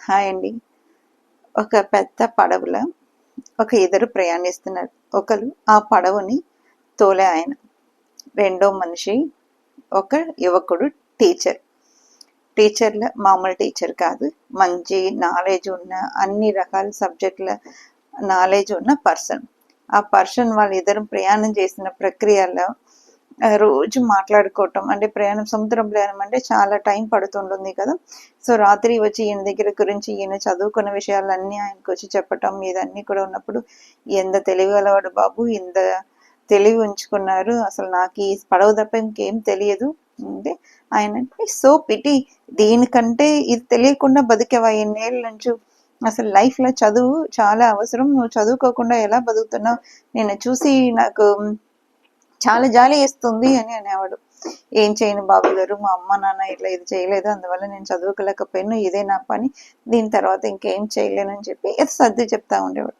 Hi అండి. ఒక పెద్ద పడవలో ఇద్దరు ప్రయాణిస్తున్నారు. ఒకరు ఆ పడవని తోలే ఆయన. రెండో మనిషి ఒక యువకుడు టీచర్. టీచర్‌ల మామూలు టీచర్ కాదు. మంచి నాలెడ్జ్ ఉన్న అన్ని రకాల సబ్జెక్టుల నాలెడ్జ్ ఉన్న పర్సన్. ఆ పర్సన్ వాళ్ళిద్దరు ప్రయాణం చేసిన ప్రక్రియలో రోజు మాట్లాడుకోవటం అంటే సముద్రం ప్రయాణం అంటే చాలా టైం పడుతుంటుంది కదా. సో రాత్రి వచ్చి ఈయన దగ్గర గురించి ఈయన చదువుకున్న విషయాలన్నీ ఆయనకు వచ్చి చెప్పటం ఇదన్నీ కూడా ఉన్నప్పుడు ఎంత తెలివి గలవాడు బాబు, ఇంత తెలివి ఉంచుకున్నారు, అసలు నాకు ఈ పడవ తప్ప ఇంకేం తెలియదు అంటే ఆయన సో పిటి, దీనికంటే ఇది తెలియకుండా బతికేవా ఎన్నేళ్ళ నుంచి, అసలు లైఫ్లో చదువు చాలా అవసరం, నువ్వు చదువుకోకుండా ఎలా బతుకుతున్నావు, నేను చూసి నాకు చాలా జాలి వేస్తుంది అని అనేవాడు. ఏం చేయను బాబు గారు, మా అమ్మ నాన్న ఇట్లా ఇది చేయలేదు, అందువల్ల నేను చదువుకోలేకపోయాను, ఇదే నా పని, దీని తర్వాత ఇంకేం చేయలేను అని చెప్పి సర్ది చెప్తా ఉండేవాడు.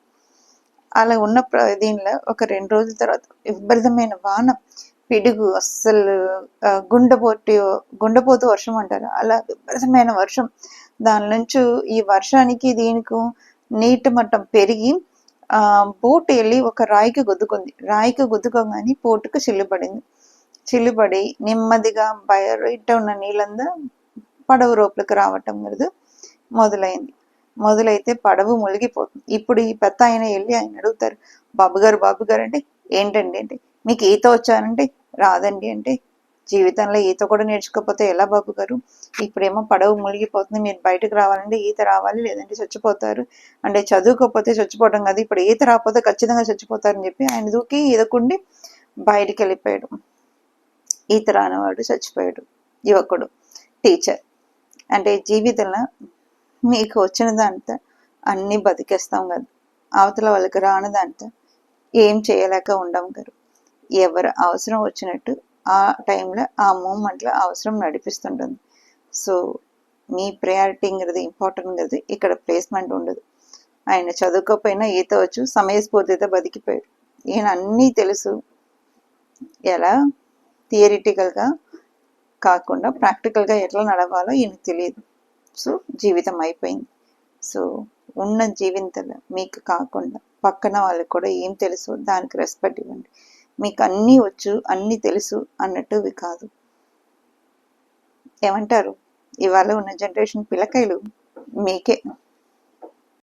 అలా ఉన్న దీనిలో ఒక 2 రోజుల తర్వాత విపరీతమైన వాన, పిడుగు, అస్సలు గుండెపోతు వర్షం అంటారు, అలా విపరీతమైన వర్షం. దాని నుంచి ఈ వర్షానికి దీనికి నీటి మట్టం పెరిగి బోట్ వెళ్ళి ఒక రాయికి గుద్దుకోగానే బోటుకు చిల్లుపడి నెమ్మదిగా బయట ఉన్న నీళ్ళంతా పడవ రోపులకు రావటం అనేది మొదలైతే పడవ మునిగిపోతుంది. ఇప్పుడు ఈ పెద్ద ఆయన వెళ్ళి ఆయన అడుగుతారు, బాబు గారు అంటే ఏంటండి అంటే, మీకు ఈత వచ్చానంటే రాదండి అంటే, జీవితంలో ఈత కూడా నేర్చుకోకపోతే ఎలా బాబు గారు, ఇప్పుడేమో పడవ మునిగిపోతుంది, మీరు బయటకు రావాలంటే ఈత రావాలి, లేదంటే చచ్చిపోతారు అంటే, చదువుకోకపోతే చచ్చిపోవడం కాదు, ఇప్పుడు ఈత రాకపోతే ఖచ్చితంగా చచ్చిపోతారని చెప్పి ఆయన దూకి ఈదకుండి బయటికి వెళ్ళిపోయాడు. ఈత రానివాడు చచ్చిపోయాడు. యువకుడు టీచర్ అంటే జీవితంలో మీకు వచ్చిన దాంతో అన్నీ బతికేస్తాం కదా, అవతల వాళ్ళకి రానిదంతా ఏం చేయలేక ఉండం గారు. ఎవరు అవసరం వచ్చినట్టు ఆ టైంలో ఆ మూమెంట్లో అవసరం నడిపిస్తుంటుంది. సో మీ ప్రయారిటీ అనేది ఇంపార్టెంట్ కదా, ఇక్కడ ప్లేస్మెంట్ ఉండదు. ఆయన చదువుకోకపోయినా ఈత వచ్చు, సమయస్ఫూర్తితో బతికిపోయాడు. ఈయన అన్నీ తెలుసు, ఎలా థియరిటికల్గా కాకుండా ప్రాక్టికల్గా ఎట్లా నడవాలో ఈయనకు తెలియదు. సో జీవితం అయిపోయింది. సో ఉన్న జీవితంలో మీకు కాకుండా పక్కన వాళ్ళకి కూడా ఏం తెలుసు దానికి రెస్పెక్ట్ ఇవ్వండి. మీకు అన్నీ వచ్చు అన్నీ తెలుసు అన్నట్టువి కాదు. ఏమంటారు, ఇవాళ ఉన్న జనరేషన్ పిల్లకాయలు మీకే